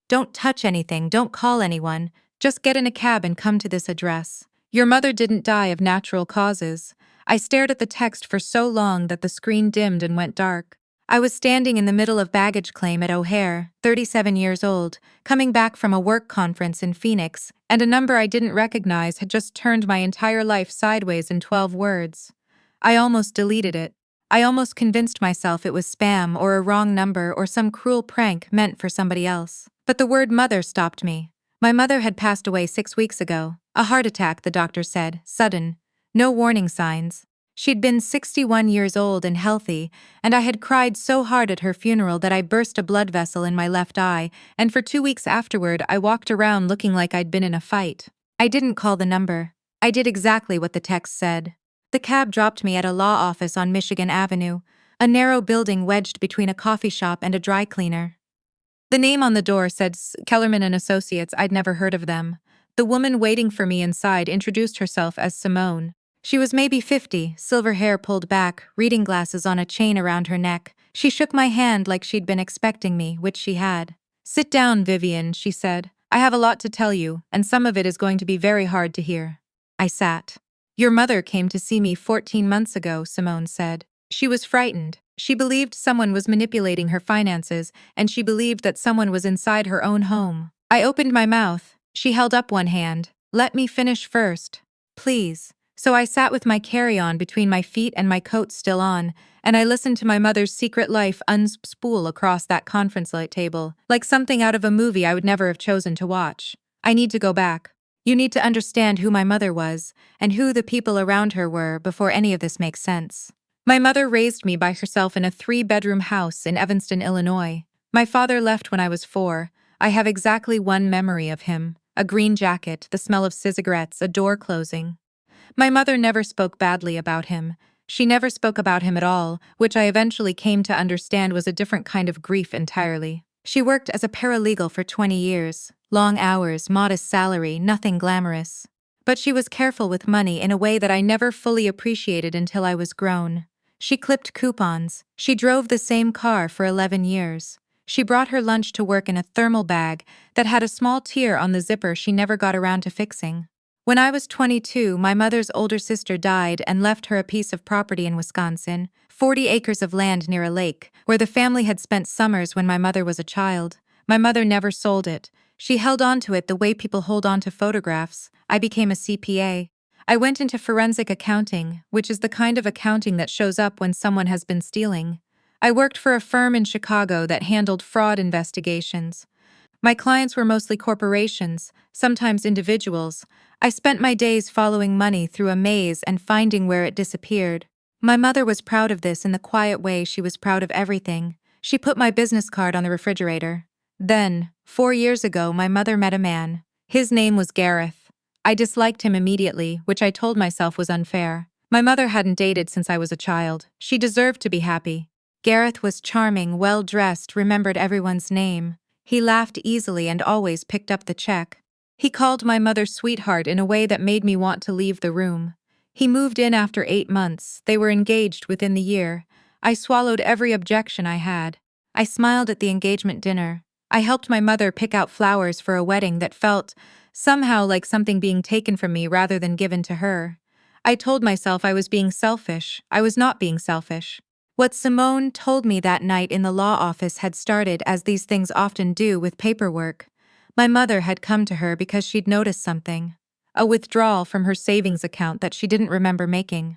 Don't touch anything, don't call anyone. Just get in a cab and come to this address. Your mother didn't die of natural causes. I stared at the text for so long that the screen dimmed and went dark. I was standing in the middle of baggage claim at O'Hare, 37 years old, coming back from a work conference in Phoenix, and a number I didn't recognize had just turned my entire life sideways in 12 words. I almost deleted it. I almost convinced myself it was spam or a wrong number or some cruel prank meant for somebody else. But the word mother stopped me. My mother had passed away 6 weeks ago. A heart attack, the doctor said, sudden. No warning signs. She'd been 61 years old and healthy, and I had cried so hard at her funeral that I burst a blood vessel in my left eye, and for 2 weeks afterward I walked around looking like I'd been in a fight. I didn't call the number. I did exactly what the text said. The cab dropped me at a law office on Michigan Avenue, a narrow building wedged between a coffee shop and a dry cleaner. The name on the door said Kellerman and Associates. I'd never heard of them. The woman waiting for me inside introduced herself as Simone. She was maybe 50, silver hair pulled back, reading glasses on a chain around her neck. She shook my hand like she'd been expecting me, which she had. Sit down, Vivian, she said. I have a lot to tell you, and some of it is going to be very hard to hear. I sat. Your mother came to see me 14 months ago, Simone said. She was frightened. She believed someone was manipulating her finances, and she believed that someone was inside her own home. I opened my mouth. She held up one hand. Let me finish first. Please. So I sat with my carry-on between my feet and my coat still on, and I listened to my mother's secret life unspool across that conference table, like something out of a movie I would never have chosen to watch. I need to go back. You need to understand who my mother was, and who the people around her were before any of this makes sense. My mother raised me by herself in a 3-bedroom house in Evanston, Illinois. My father left when I was 4. I have exactly one memory of him: a green jacket, the smell of cigarettes, a door closing. My mother never spoke badly about him. She never spoke about him at all, which I eventually came to understand was a different kind of grief entirely. She worked as a paralegal for 20 years. Long hours, modest salary, nothing glamorous. But she was careful with money in a way that I never fully appreciated until I was grown. She clipped coupons. She drove the same car for 11 years. She brought her lunch to work in a thermal bag that had a small tear on the zipper she never got around to fixing. When I was 22, my mother's older sister died and left her a piece of property in Wisconsin, 40 acres of land near a lake, where the family had spent summers when my mother was a child. My mother never sold it. She held on to it the way people hold on to photographs. I became a CPA. I went into forensic accounting, which is the kind of accounting that shows up when someone has been stealing. I worked for a firm in Chicago that handled fraud investigations. My clients were mostly corporations, sometimes individuals. I spent my days following money through a maze and finding where it disappeared. My mother was proud of this in the quiet way she was proud of everything. She put my business card on the refrigerator. Then, 4 years ago, my mother met a man. His name was Gareth. I disliked him immediately, which I told myself was unfair. My mother hadn't dated since I was a child. She deserved to be happy. Gareth was charming, well-dressed, remembered everyone's name. He laughed easily and always picked up the check. He called my mother sweetheart in a way that made me want to leave the room. He moved in after 8 months. They were engaged within the year. I swallowed every objection I had. I smiled at the engagement dinner. I helped my mother pick out flowers for a wedding that felt somehow like something being taken from me rather than given to her. I told myself I was being selfish. I was not being selfish. What Simone told me that night in the law office had started as these things often do with paperwork. My mother had come to her because she'd noticed something. A withdrawal from her savings account that she didn't remember making.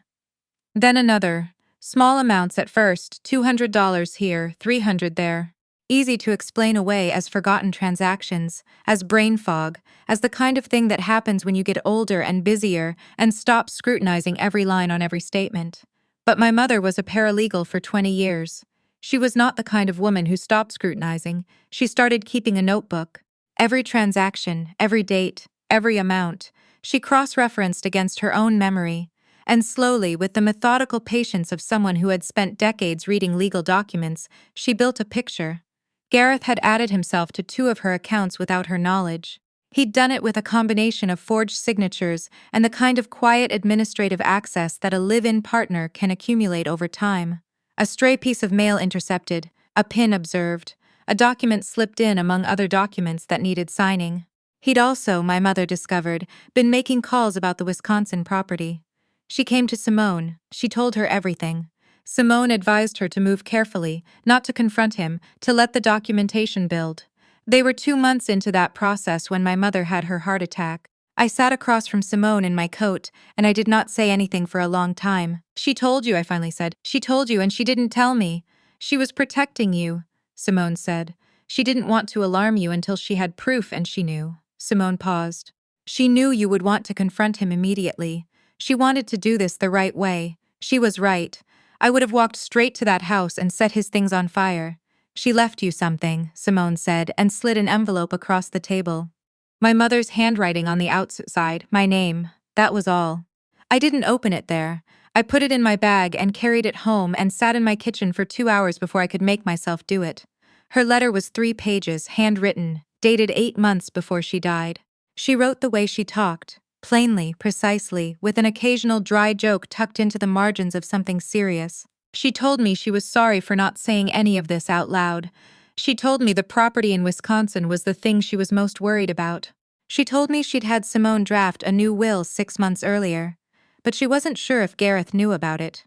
Then another. Small amounts at first, $200 here, $300 there. Easy to explain away as forgotten transactions, as brain fog, as the kind of thing that happens when you get older and busier and stop scrutinizing every line on every statement. But my mother was a paralegal for 20 years. She was not the kind of woman who stopped scrutinizing. She started keeping a notebook. Every transaction, every date, every amount, she cross-referenced against her own memory. And slowly, with the methodical patience of someone who had spent decades reading legal documents, she built a picture. Gareth had added himself to 2 of her accounts without her knowledge. He'd done it with a combination of forged signatures and the kind of quiet administrative access that a live-in partner can accumulate over time. A stray piece of mail intercepted, a PIN observed, A document slipped in among other documents that needed signing. He'd also, my mother discovered, been making calls about the Wisconsin property. She came to Simone. She told her everything. Simone advised her to move carefully, not to confront him, to let the documentation build. They were 2 months into that process when my mother had her heart attack. I sat across from Simone in my coat, and I did not say anything for a long time. "She told you," I finally said. "She told you, and she didn't tell me." "She was protecting you," Simone said. "She didn't want to alarm you until she had proof, and she knew." Simone paused. "She knew you would want to confront him immediately. She wanted to do this the right way. She was right. I would have walked straight to that house and set his things on fire." "She left you something," Simone said, and slid an envelope across the table. My mother's handwriting on the outside, my name, that was all. I didn't open it there. I put it in my bag and carried it home and sat in my kitchen for 2 hours before I could make myself do it. Her letter was 3 pages, handwritten, dated 8 months before she died. She wrote the way she talked, plainly, precisely, with an occasional dry joke tucked into the margins of something serious. She told me she was sorry for not saying any of this out loud. She told me the property in Wisconsin was the thing she was most worried about. She told me she'd had Simone draft a new will 6 months earlier, but she wasn't sure if Gareth knew about it.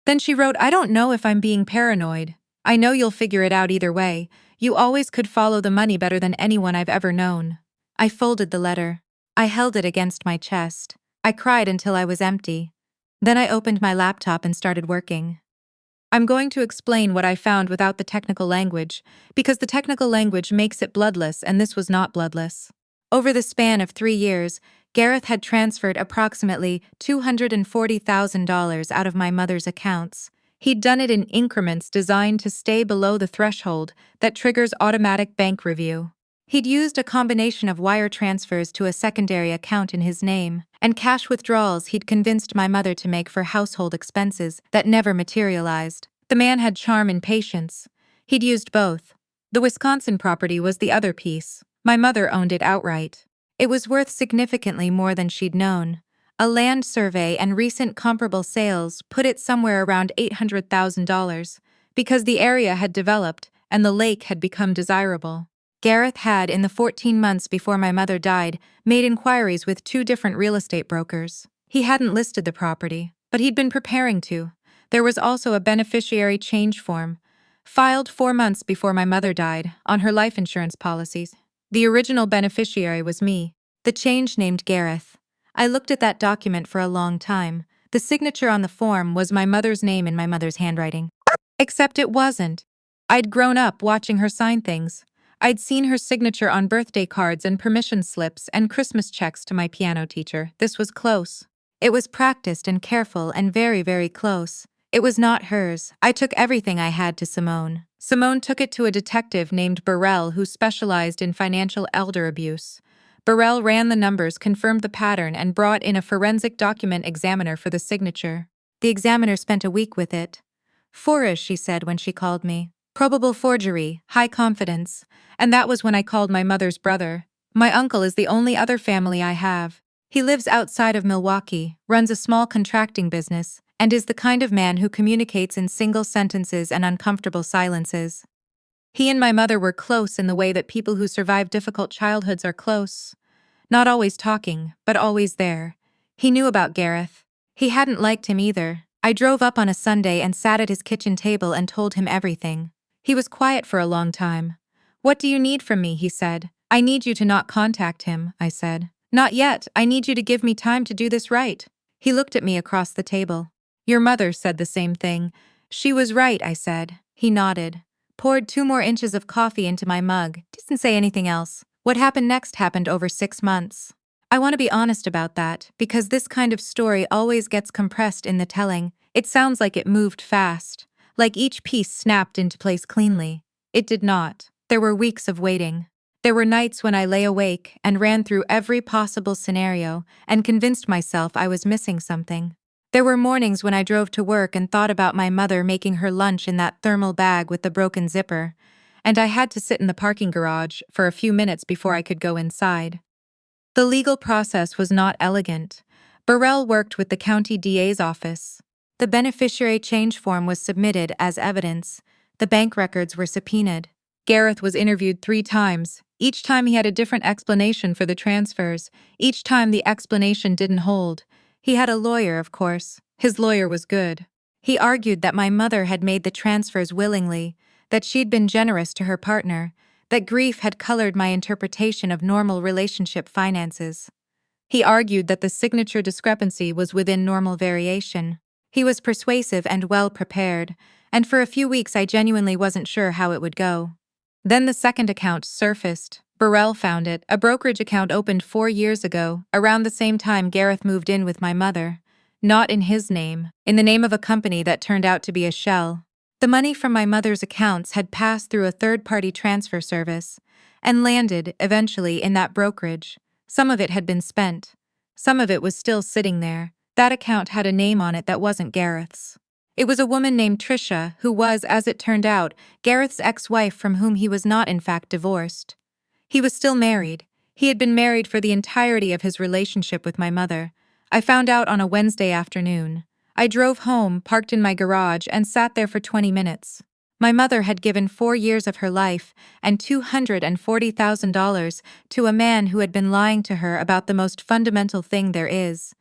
Then she wrote, "I don't know if I'm being paranoid. I know you'll figure it out either way. You always could follow the money better than anyone I've ever known." I folded the letter. I held it against my chest. I cried until I was empty. Then I opened my laptop and started working. I'm going to explain what I found without the technical language, because the technical language makes it bloodless, and this was not bloodless. Over the span of 3 years, Gareth had transferred approximately $240,000 out of my mother's accounts. He'd done it in increments designed to stay below the threshold that triggers automatic bank review. He'd used a combination of wire transfers to a secondary account in his name, and cash withdrawals he'd convinced my mother to make for household expenses that never materialized. The man had charm and patience. He'd used both. The Wisconsin property was the other piece. My mother owned it outright. It was worth significantly more than she'd known. A land survey and recent comparable sales put it somewhere around $800,000, because the area had developed and the lake had become desirable. Gareth had, in the 14 months before my mother died, made inquiries with 2 different real estate brokers. He hadn't listed the property, but he'd been preparing to. There was also a beneficiary change form, filed 4 months before my mother died, on her life insurance policies. The original beneficiary was me. The change named Gareth. I looked at that document for a long time. The signature on the form was my mother's name in my mother's handwriting. Except it wasn't. I'd grown up watching her sign things. I'd seen her signature on birthday cards and permission slips and Christmas checks to my piano teacher. This was close. It was practiced and careful and very, very close. It was not hers. I took everything I had to Simone. Simone took it to a detective named Burrell who specialized in financial elder abuse. Burrell ran the numbers, confirmed the pattern, and brought in a forensic document examiner for the signature. The examiner spent a week with it. "Fourish," she said when she called me. "Probable forgery, high confidence." And that was when I called my mother's brother. My uncle is the only other family I have. He lives outside of Milwaukee, runs a small contracting business, and is the kind of man who communicates in single sentences and uncomfortable silences. He and my mother were close in the way that people who survive difficult childhoods are close. Not always talking, but always there. He knew about Gareth. He hadn't liked him either. I drove up on a Sunday and sat at his kitchen table and told him everything. He was quiet for a long time. "What do you need from me?" he said. "I need you to not contact him," I said. "Not yet. I need you to give me time to do this right." He looked at me across the table. "Your mother said the same thing." "She was right," I said. He nodded. Poured 2 more inches of coffee into my mug. Didn't say anything else. What happened next happened over 6 months. I want to be honest about that, because this kind of story always gets compressed in the telling. It sounds like it moved fast, like each piece snapped into place cleanly. It did not. There were weeks of waiting. There were nights when I lay awake and ran through every possible scenario and convinced myself I was missing something. There were mornings when I drove to work and thought about my mother making her lunch in that thermal bag with the broken zipper, and I had to sit in the parking garage for a few minutes before I could go inside. The legal process was not elegant. Burrell worked with the county DA's office. The beneficiary change form was submitted as evidence. The bank records were subpoenaed. Gareth was interviewed 3 times. Each time he had a different explanation for the transfers. Each time the explanation didn't hold. He had a lawyer, of course. His lawyer was good. He argued that my mother had made the transfers willingly, that she'd been generous to her partner, that grief had colored my interpretation of normal relationship finances. He argued that the signature discrepancy was within normal variation. He was persuasive and well prepared, and for a few weeks I genuinely wasn't sure how it would go. Then the second account surfaced. Burrell found it, a brokerage account opened 4 years ago, around the same time Gareth moved in with my mother. Not in his name, in the name of a company that turned out to be a shell. The money from my mother's accounts had passed through a third-party transfer service and landed, eventually, in that brokerage. Some of it had been spent. Some of it was still sitting there. That account had a name on it that wasn't Gareth's. It was a woman named Tricia, who was, as it turned out, Gareth's ex-wife from whom he was not in fact divorced. He was still married. He had been married for the entirety of his relationship with my mother. I found out on a Wednesday afternoon. I drove home, parked in my garage, and sat there for 20 minutes. My mother had given 4 years of her life and $240,000 to a man who had been lying to her about the most fundamental thing there is.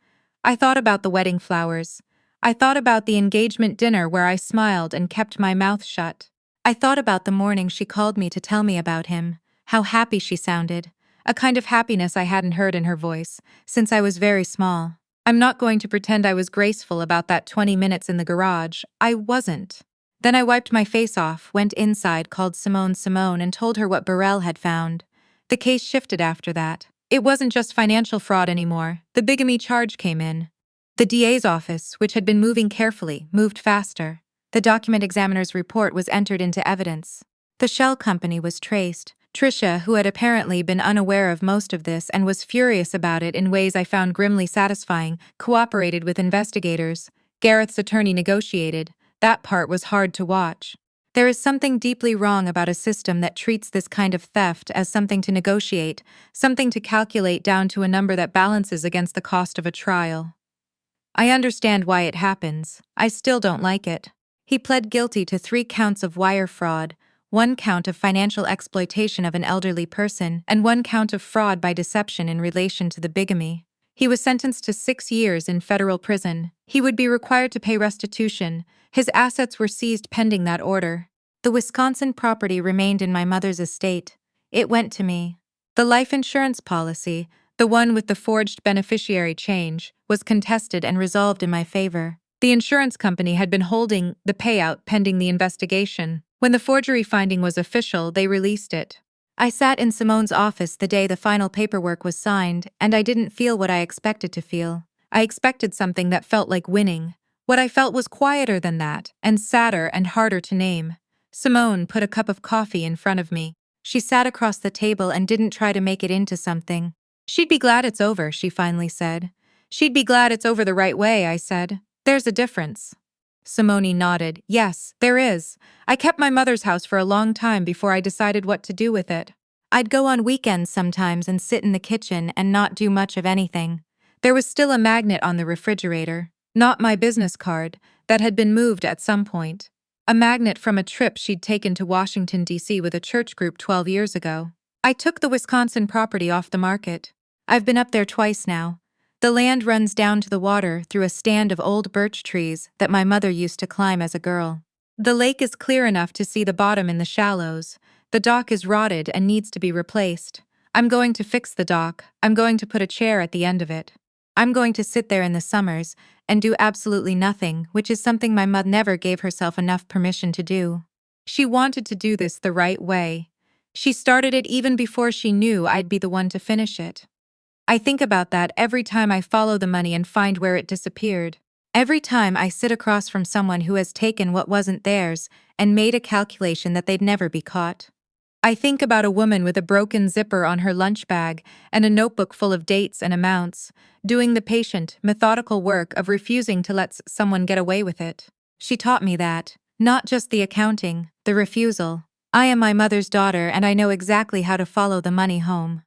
I thought about the wedding flowers. I thought about the engagement dinner where I smiled and kept my mouth shut. I thought about the morning she called me to tell me about him, how happy she sounded, a kind of happiness I hadn't heard in her voice since I was very small. I'm not going to pretend I was graceful about that 20 minutes in the garage. I wasn't. Then I wiped my face off, went inside, called Simone and told her what Burrell had found. The case shifted after that. It wasn't just financial fraud anymore. The bigamy charge came in. The DA's office, which had been moving carefully, moved faster. The document examiner's report was entered into evidence. The shell company was traced. Tricia, who had apparently been unaware of most of this and was furious about it in ways I found grimly satisfying, cooperated with investigators. Gareth's attorney negotiated. That part was hard to watch. There is something deeply wrong about a system that treats this kind of theft as something to negotiate, something to calculate down to a number that balances against the cost of a trial. I understand why it happens. I still don't like it. He pled guilty to 3 counts of wire fraud, 1 count of financial exploitation of an elderly person, and 1 count of fraud by deception in relation to the bigamy. He was sentenced to 6 years in federal prison. He would be required to pay restitution. His assets were seized pending that order. The Wisconsin property remained in my mother's estate. It went to me. The life insurance policy, the one with the forged beneficiary change, was contested and resolved in my favor. The insurance company had been holding the payout pending the investigation. When the forgery finding was official, they released it. I sat in Simone's office the day the final paperwork was signed, and I didn't feel what I expected to feel. I expected something that felt like winning. What I felt was quieter than that, and sadder and harder to name. Simone put a cup of coffee in front of me. She sat across the table and didn't try to make it into something. She'd be glad it's over, she finally said. She'd be glad it's over the right way, I said. There's a difference. Simone nodded. Yes, there is. I kept my mother's house for a long time before I decided what to do with it. I'd go on weekends sometimes and sit in the kitchen and not do much of anything. There was still a magnet on the refrigerator, not my business card, that had been moved at some point. A magnet from a trip she'd taken to Washington, D.C. with a church group 12 years ago. I took the Wisconsin property off the market. I've been up there twice now. The land runs down to the water through a stand of old birch trees that my mother used to climb as a girl. The lake is clear enough to see the bottom in the shallows. The dock is rotted and needs to be replaced. I'm going to fix the dock. I'm going to put a chair at the end of it. I'm going to sit there in the summers and do absolutely nothing, which is something my mother never gave herself enough permission to do. She wanted to do this the right way. She started it even before she knew I'd be the one to finish it. I think about that every time I follow the money and find where it disappeared. Every time I sit across from someone who has taken what wasn't theirs and made a calculation that they'd never be caught. I think about a woman with a broken zipper on her lunch bag and a notebook full of dates and amounts, doing the patient, methodical work of refusing to let someone get away with it. She taught me that, not just the accounting, the refusal. I am my mother's daughter and I know exactly how to follow the money home.